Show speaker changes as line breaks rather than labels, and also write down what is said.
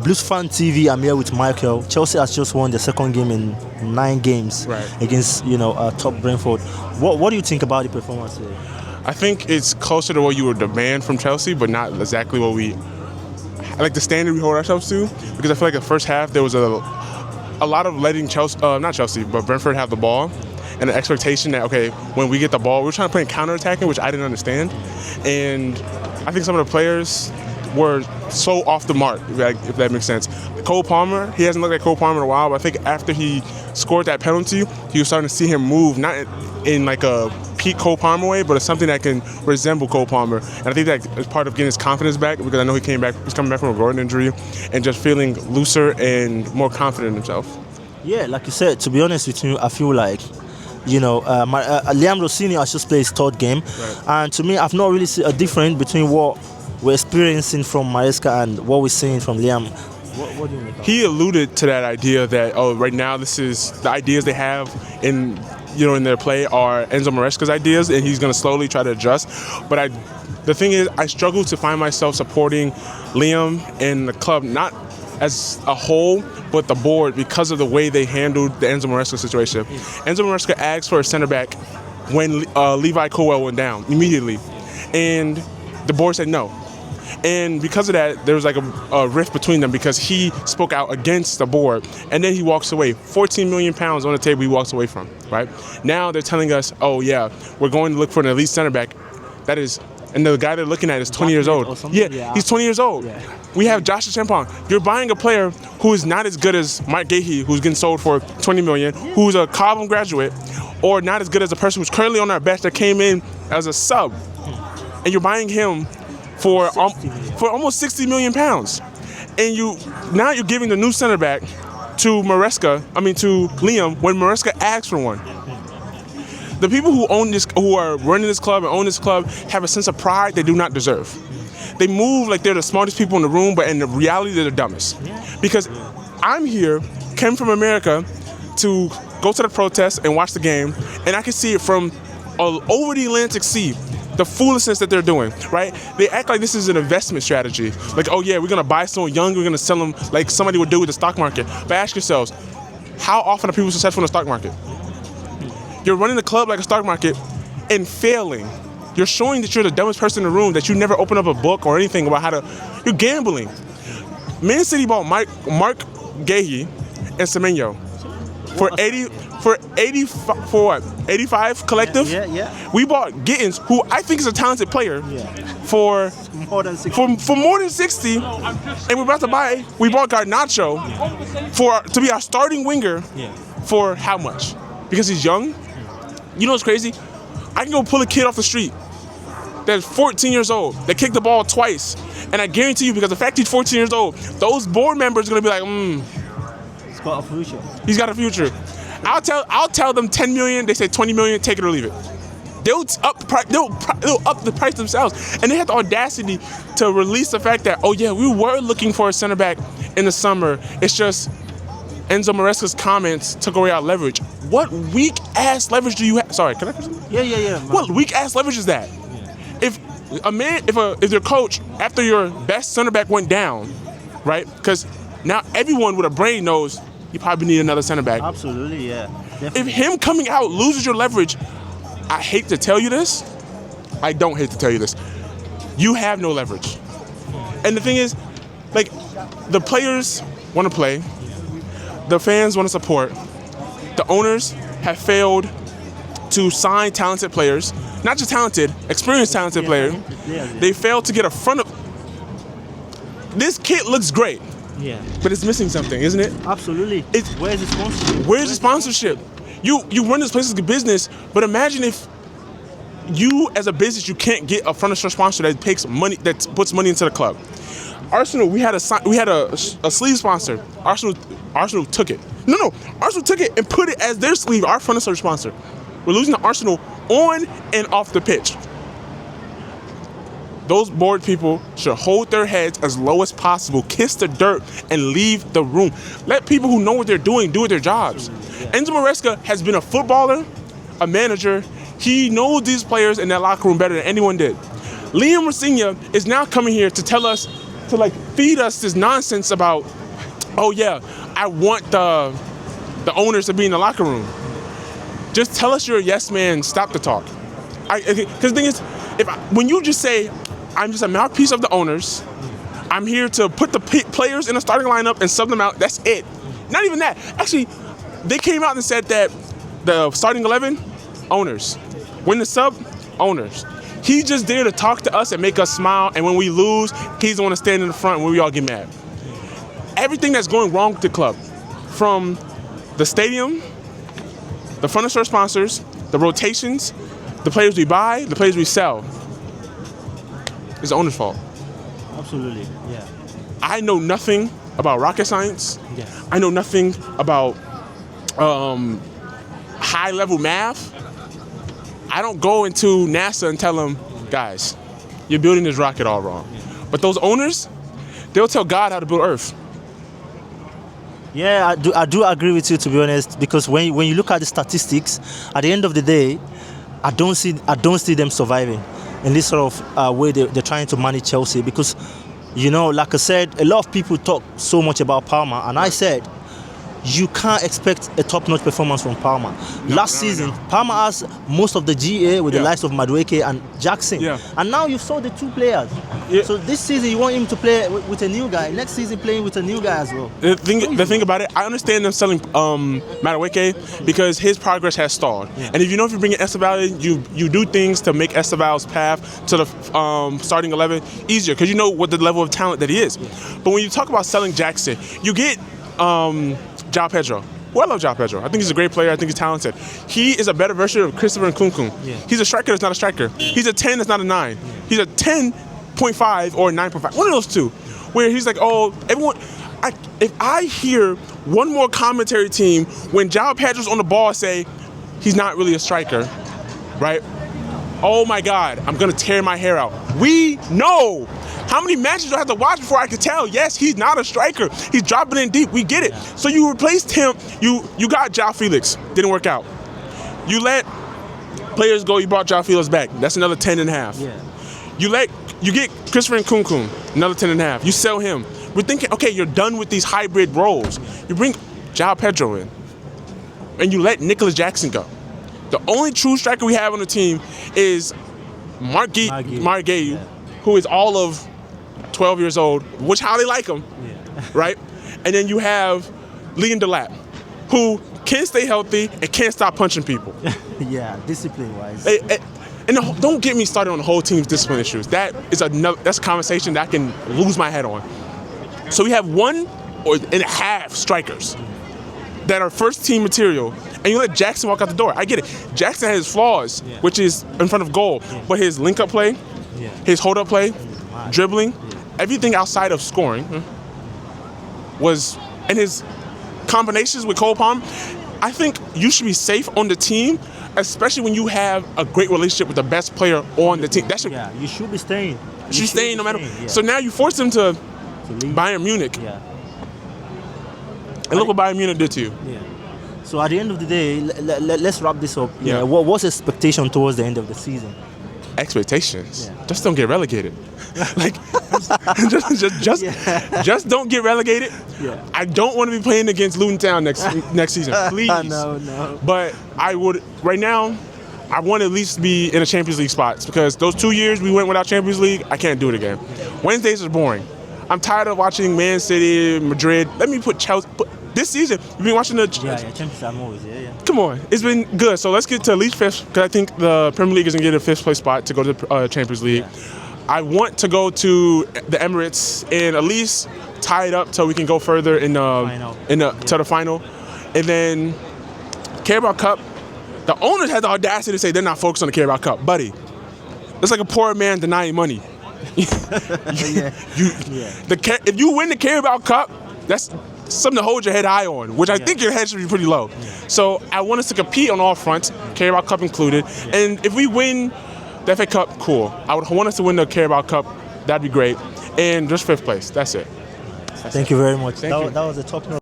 Bluesfantv. I'm here with Micheal. Chelsea has just won the second game in 9 games against top Brentford. What do you think about the performance today?
I think it's closer to what you would demand from Chelsea, but not exactly what the standard we hold ourselves to. Because I feel like the first half there was a lot of letting Brentford have the ball, and the expectation that when we get the ball, we're trying to play counterattacking, which I didn't understand, and I think some of the players were so off the mark, if that makes sense. Cole Palmer, he hasn't looked like Cole Palmer in a while, but I think after he scored that penalty, you were starting to see him move, not in like a peak Cole Palmer way, but it's something that can resemble Cole Palmer. And I think that is part of getting his confidence back, because I know he's coming back from a groin injury, and just feeling looser and more confident in himself.
Yeah, like you said, to be honest with you, I feel like Liam Rossini has just played his 3rd game, and to me, I've not really seen a difference between what we're experiencing from Maresca and what we're seeing from Liam. What do you make of it?
He alluded to that idea that right now this is the ideas they have in their play are Enzo Maresca's ideas, and he's going to slowly try to adjust. But the thing is, I struggle to find myself supporting Liam and the club, not as a whole, but the board, because of the way they handled the Enzo Maresca situation. Enzo Maresca asked for a center back when Levi Colwell went down immediately, and the board said no. And because of that, there was like a rift between them, because he spoke out against the board, and then he walks away. 14 million pounds on the table he walks away from, right? Now they're telling us, oh yeah, we're going to look for an elite center back. That is, and the guy they're looking at is 20 years old. Yeah, he's 20 years old. Yeah. We have Joshua Champong. You're buying a player who is not as good as Mike Gahey, who's getting sold for 20 million, who's a Cobham graduate, or not as good as a person who's currently on our bench that came in as a sub. And you're buying him for almost 60 million pounds. And now you're giving the new center back to Liam, when Maresca asked for one. The people who are running this club and own this club have a sense of pride they do not deserve. They move like they're the smartest people in the room, but in the reality they're the dumbest. Because came from America to go to the protest and watch the game, and I can see it from over the Atlantic Sea, the foolishness that they're doing, right? They act like this is an investment strategy. Like, oh yeah, we're gonna buy someone young, we're gonna sell them like somebody would do with the stock market. But ask yourselves, how often are people successful in the stock market? You're running the club like a stock market and failing. You're showing that you're the dumbest person in the room, that you never open up a book or anything about you're gambling. Man City bought Mark Gahey and Semenyo for 85 collective.
Yeah.
We bought Gittins, who I think is a talented player, for
more than 60.
For more than 60. And we bought Garnacho to be our starting winger for how much? Because he's young. You know what's crazy? I can go pull a kid off the street that's 14 years old, that kicked the ball twice, and I guarantee you, because the fact he's 14 years old, those board members are gonna be like,
he's got a future.
He's got a future. I'll tell them 10 million. They say 20 million. Take it or leave it. They'll up the price themselves, and they have the audacity to release the fact that, oh yeah, we were looking for a center back in the summer. It's just Enzo Maresca's comments took away our leverage. What weak ass leverage do you have? Sorry, can I?
Yeah.
What weak ass leverage is that? If your coach, after your best center back went down, right? Because now everyone with a brain knows you probably need another center back.
Absolutely, yeah. Definitely.
If him coming out loses your leverage, I hate to tell you this. I don't hate to tell you this. You have no leverage. And the thing is, like, the players want to play. The fans want to support. The owners have failed to sign talented players. Not just talented, experienced talented players. They failed to get a front of... This kit looks great.
Yeah.
But it's missing something, isn't it?
Absolutely. Where's the sponsorship?
Where's the sponsorship? You run this place as a business, but imagine if you, as a business, you can't get a front of store sponsor that takes money, that puts money into the club. Arsenal, we had a sleeve sponsor. Arsenal took it. No, Arsenal took it and put it as their sleeve, our front of store sponsor. We're losing to Arsenal on and off the pitch. Those board people should hold their heads as low as possible, kiss the dirt, and leave the room. Let people who know what they're doing do their jobs. Enzo Maresca has been a footballer, a manager. He knows these players in that locker room better than anyone did. Liam Rossini is now coming here to tell us to like feed us this nonsense about, oh yeah, I want the owners to be in the locker room. Just tell us you're a yes man. Stop the talk. Because the thing is, when you just say, I'm just a mouthpiece of the owners, I'm here to put the players in the starting lineup and sub them out. That's it. Not even that. Actually, they came out and said that the starting 11, owners. When the sub, owners. He's just there to talk to us and make us smile. And when we lose, he's the one to stand in the front when we all get mad. Everything that's going wrong with the club, from the stadium, the front of store sponsors, the rotations, the players we buy, the players we sell, is the owner's fault.
Absolutely, yeah.
I know nothing about rocket science.
Yeah.
I know nothing about high-level math. I don't go into NASA and tell them, guys, you're building this rocket all wrong. Yeah. But those owners, they'll tell God how to build Earth.
Yeah, I do agree with you, to be honest, because when you look at the statistics, at the end of the day, I don't see them surviving in this sort of way they're trying to manage Chelsea. Because, you know, like I said, a lot of people talk so much about Palmer, and I said, you can't expect a top-notch performance from Palmer. Last season, Palmer has most of the GA with the likes of Madueke and Jackson. Yeah. And now you saw the two players. Yeah. So this season, you want him to play with a new guy. Next season, playing with a new guy as well.
The thing about it, I understand them selling Madueke because his progress has stalled. Yeah. And if you bring in Esteval in, you do things to make Esteval's path to the starting 11 easier because you know what the level of talent that he is. Yeah. But when you talk about selling Jackson, you get João Pedro. Well, I love João Pedro. I think he's a great player. I think he's talented. He is a better version of Christopher Nkunku. Yeah. He's a striker that's not a striker. He's a 10 that's not a 9. Yeah. He's a 10.5 or a 9.5. One of those two. Where he's like, oh, everyone. If I hear one more commentary team when João Pedro's on the ball say he's not really a striker, right? Oh my God, I'm gonna tear my hair out. We know. How many matches do I have to watch before I can tell? Yes, he's not a striker. He's dropping in deep. We get it. So you replaced him. You got João Felix. Didn't work out. You let players go. You brought João Felix back. That's another 10.5. Yeah. You get Christopher Nkunku, another 10.5. You sell him. We're thinking, okay, you're done with these hybrid roles. You bring João Pedro in, and you let Nicholas Jackson go. The only true striker we have on the team is Marguerite, who is all of 12 years old, which how they like him, right? And then you have Liam Delap, who can stay healthy and can't stop punching people.
Yeah, discipline-wise.
And don't get me started on the whole team's discipline issues. That's a conversation that I can lose my head on. So we have 1.5 strikers that are first-team material, and you let Jackson walk out the door. I get it. Jackson has his flaws, which is in front of goal, but his link-up play, his hold-up play, dribbling, everything outside of scoring was, and his combinations with Cole Palmer, I think you should be safe on the team, especially when you have a great relationship with the best player on the team.
You should be staying.
You should be staying no matter. Yeah. So now you force him to Bayern Munich. Yeah. And look what Bayern Munich did to you. Yeah.
So at the end of the day, let's wrap this up. Yeah. What's expectation towards the end of the season?
Expectations. Yeah. Just don't get relegated. just don't get relegated. Yeah. I don't want to be playing against Luton Town next season. Please.
No.
But I would right now. I want to at least be in a Champions League spots because those 2 years we went without Champions League, I can't do it again. Wednesdays are boring. I'm tired of watching Man City, Madrid. Let me put Chelsea. This season, we've been watching the...
Champions League always,
Come on. It's been good. So let's get to at least fifth, because I think the Premier League is going to get a fifth place spot to go to the Champions League. Yeah. I want to go to the Emirates and at least tie it up so we can go further to the final. And then Carabao Cup, the owners had the audacity to say they're not focused on the Carabao Cup. Buddy, it's like a poor man denying money. If you win the Carabao Cup, that's something to hold your head high on, which I think your head should be pretty low. Yeah. So I want us to compete on all fronts, Carabao Cup included. Yeah. And if we win the FA Cup, cool. I would want us to win the Carabao Cup. That'd be great. And just fifth place. That's it.
Thank you very much. That was a top note.